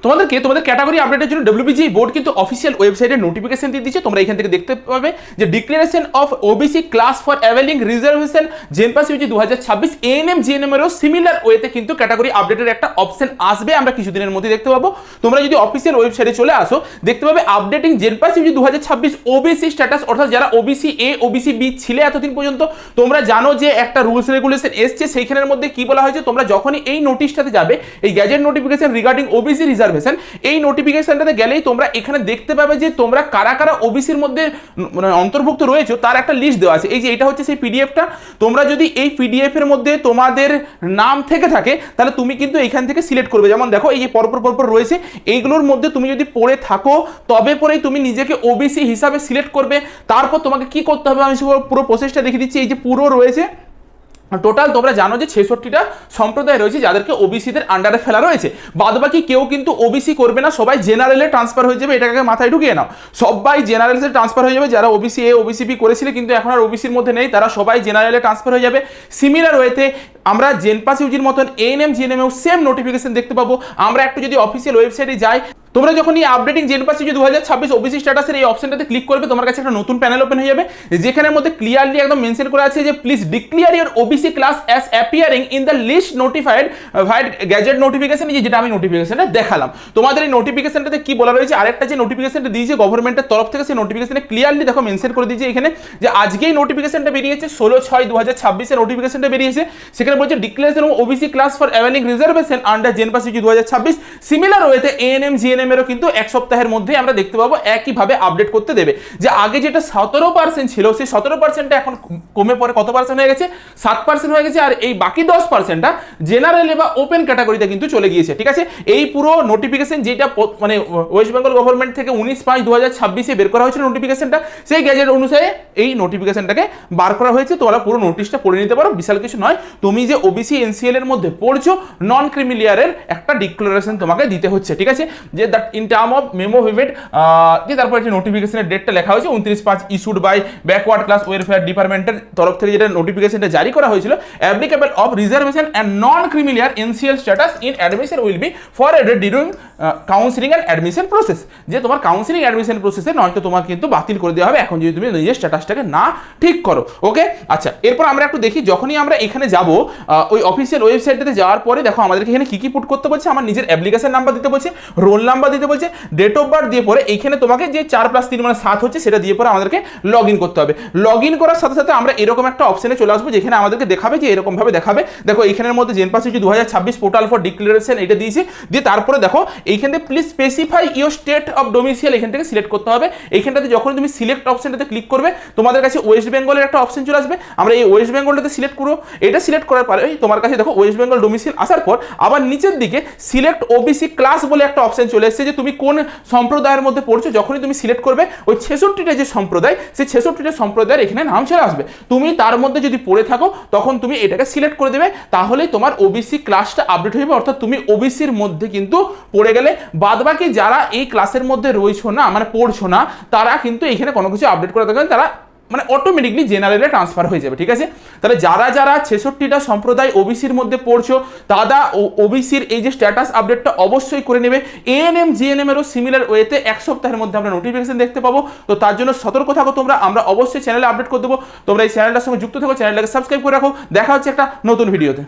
তোমাদের ক্যাটাগরি আপডেটের জন্য ডব্লিউবিজি বোর্ড কিন্তু অফিসিয়াল ওয়েবসাইটে নোটিফিকেশন দিয়ে দিচ্ছে। তোমরা এখান থেকে দেখতে পাবে যে declaration of OBC class for availing reservation JENPAS UG 2026 ANM GNM এরও সিমিলার ওয়েতে কিন্তু ক্যাটাগরি আপডেটের একটা অপশন আসবে, আমরা কিছুদিনের মধ্যে দেখতে পাবো। তোমরা যদি অফিসিয়াল ওয়েবসাইটে চলে আসো দেখতে পাবে আপডেটিং জেনপাস ইউজি 2026 ওবিসি স্ট্যাটাস, অর্থাৎ যারা ওবিসি এ ওবিসি বি ছিলে এতদিন পর্যন্ত, তোমরা জানো যে একটা রুলস রেগুলেশন এসছে, সেইখানের মধ্যে কি বলা হয়েছে, তোমরা যখনই এই নোটিশটাতে যাবে, এই gadget notification regarding OBC reservation, এই নোটিফিকেশনটাতে গেলেই তোমরা এখানে দেখতে পাবে যে তোমরা কারা কারা ওবিসির মধ্যে অন্তর্ভুক্ত রয়েছে তার একটা লিস্ট দেওয়া আছে। এই যে এটা হচ্ছে সেই পিডিএফটা, তোমরা যদি এই পিডিএফ এর মধ্যে তোমাদের নাম থেকে থাকে তাহলে তুমি কিন্তু এখান থেকে সিলেক্ট করবে। যেমন দেখো এই যে পরপর রয়েছে, এইগুলোর মধ্যে তুমি যদি পড়ে থাকো তবে পরেই তুমি নিজেকে ওবিসি হিসাবে সিলেক্ট করবে। তারপর তোমাকে কি করতে হবে আমি পুরো প্রসেসটা দেখিয়ে দিচ্ছি। এই যে পুরো রয়েছে টোটাল, তোমরা জানো যে 66টা সম্প্রদায় রয়েছে যাদেরকে ওবিসিদের আন্ডারে ফেলা রয়েছে। বাদবাকি কেউ কিন্তু ওবিসি করবে না, সবাই জেনারেলে ট্রান্সফার হয়ে যাবে, এটাকে মাথায় ঢুকিয়ে নাও। সবাই জেনারেলে ট্রান্সফার হয়ে যাবে, যারা ওবিসি এ ওবিসি বি করেছিল কিন্তু এখন আর ওবিসির মধ্যে নেই, তারা সবাই জেনারেলে ট্রান্সফার হয়ে যাবে। সিমিলার ওয়েতে আমরা জেনপাস ইউজির মতন এএনএম জিএনএমেও সেম নোটিফিকেশন দেখতে পাবো। আমরা একটু যদি অফিসিয়াল ওয়েবসাইটে যাই, তোমরা যখন এই আপডেটিং জেনপাস ইউজি 2026 ওবিসি স্ট্যাটাসের এই অপশনটাতে ক্লিক করবে, তোমার কাছে একটা নতুন প্যানেল ওপেন হয়ে যাবে, যেখানের মধ্যে ক্লিয়ারলি একদম মেনশন করা আছে যে please declare your OBC class as appearing in the list notified gazette notification. যেটা আমি নোটিফিকেশনটা দেখালাম তোমাদের, এই নোটিফিকেশনটাতে কি বলা রয়েছে, আরেকটা যে নোটিফিকেশনটা দিয়েছে গভর্নমেন্টের তরফ থেকে, সেই নোটিফিকেশনে ক্লিয়ারলি দেখো মেনশন করে দিয়েছে এখানে যে আজকেই নোটিফিকেশনটা বেরিয়েছে, 16/6/2026 নোটিফিকেশনটা বেরিয়েছে। সেখানে বলছে declaration of OBC class for availing reservation under JENPAS UG 2026। Similar ওয়েতে এএনএম জিএনএম এরও কিন্তু এক সপ্তাহের মধ্যে আমরা দেখতে পাবো একইভাবে আপডেট করতে দেবে। যে আগে যেটা 17% ছিল, সেই 17%টা এখন কমে পরে কত পার্সেন্ট হয়ে গেছে, 7% হয়ে গেছে। আর এই বাকি 10%টা জেনারেল বা ওপেন ক্যাটাগরিতে কিন্তু চলে গিয়েছে। ঠিক আছে, এই পুরো নোটিফিকেশন যেটা মানে ওয়েস্ট বেঙ্গল গভর্নমেন্ট থেকে 19/5/2026 বের করা হয়েছিল নোটিফিকেশনটা, সেই গ্যাজেট অনুসারে এই নোটিফিকেশনটাকে বার করা হয়েছে। তোমরা পুরো নোটিশটা পড়ে নিতে পারো, বিশাল কিছু নয়। তুমি যে ওবিসি এনসিএল এর মধ্যে পড়ছো, নন ক্রিমিলিয়ারের একটা ডিক্লারেশন তোমাকে দিতে হচ্ছে। ঠিক আছে, যে that in term of memo ভিভেড, যে তারপর একটা নোটিফিকেশনের ডেটটা লেখা হয়েছে 29/5 issued by backward class welfare ডিপার্টমেন্টের তরফ থেকে, যেটা নোটিফিকেশনটা জারি করা হয়েছিল। Applicable of reservation and non creamy layer NCL status in admission will be forwarded during counselling and admission process. যে তোমার কাউন্সিলিং অ্যাডমিশন প্রসেসে নয়তো তোমার কিন্তু বাতিল করে দেওয়া হবে এখন যদি তুমি নিজের স্ট্যাটাসটাকে না ঠিক করো। ওকে, আচ্ছা, এরপর আমরা একটু দেখি, যখনই আমরা এখানে যাব ওই অফিসিয়াল ওয়েবসাইটটাতে যাওয়ার পরে দেখো আমাদেরকে এখানে কি পুট করতে বলছে। আমার নিজের অ্যাপ্লিকেশন নাম্বার দিতে বলছে, রোল নাম্বার দিতে বলছে, ডেট অফ বার্থ দিয়ে পরে এইখানে তোমাকে যে 4+3 মানে 7 হচ্ছে সেটা দিয়ে পরে আমাদেরকে লগ ইন করতে হবে। লগ ইন করার সাথে সাথে আমরা এরকম একটা অপশনে চলে আসবো, যেখানে আমাদেরকে দেখাবে যে এরকম ভাবে দেখাবে। দেখো এইখানের মধ্যে জেনপাস ইউজি 2026 পোর্টাল ফর ডিক্লারেশন এটা দিয়েছি, দিয়ে তারপরে দেখো এইখানে please specify your state of domicile এখান থেকে সিলেক্ট করতে হবে। এইখানটাতে যখন তুমি সিলেক্ট অপশনটাতে ক্লিক করবে তোমাদের কাছে ওয়েস্ট বেঙ্গলের একটা অপশন চলে আসবে। আমরা এই ওয়েস্ট বেঙ্গলটাতে সিলেক্ট করবো, এটা সিলেক্ট করার পরে তোমার কাছে দেখো ওয়েস্ট বেঙ্গল ডোমিসাইল আসার পর আবার নিচের দিকে সিলেক্ট ওবিসি ক্লাস বলে একটা অপশন চলে এসেছে, যে তুমি কোন সম্প্রদায়ের মধ্যে পড়ছো। যখনই তুমি সিলেক্ট করবে ওই 66টা যে সম্প্রদায়, সেই 66টা সম্প্রদায়ের এখানে নাম চলে আসবে। তুমি তার মধ্যে যদি পড়ে থাকো তখন তুমি এটাকে সিলেক্ট করে দেবে, তাহলেই তোমার ওবিসি ক্লাসটা আপডেট হয়ে যাবে। অর্থাৎ তুমি ওবিসির মধ্যে কিন্তু পড়ে গেলে। বাদবাকি যারা এই ক্লাসের মধ্যে রয়েছো না, মানে পড়ছো না, তারা কিন্তু এখানে কোনো কিছু আপডেট করে থাকবেন, তারা মানে অটোমেটিকলি জেনারেলে ট্রান্সফার হয়ে যাবে। ঠিক আছে, তাহলে যারা যারা 66টা সম্প্রদায় ওবিসির মধ্যে পড়ছো তারা ওবিসির এই যে স্ট্যাটাস আপডেটটা অবশ্যই করে নেবে। এএনএম জিএনএম এরও সিমিলার ওয়েতে এক সপ্তাহের মধ্যে আমরা নোটিফিকেশন দেখতে পাবো। তো তার জন্য সতর্ক থাকো তোমরা, আমরা অবশ্যই চ্যানেলে আপডেট করে দেবো। তোমরা এই চ্যানেলটার সঙ্গে যুক্ত থাকো, চ্যানেলটাকে সাবস্ক্রাইব করে রাখো। দেখা হচ্ছে একটা নতুন ভিডিওতে।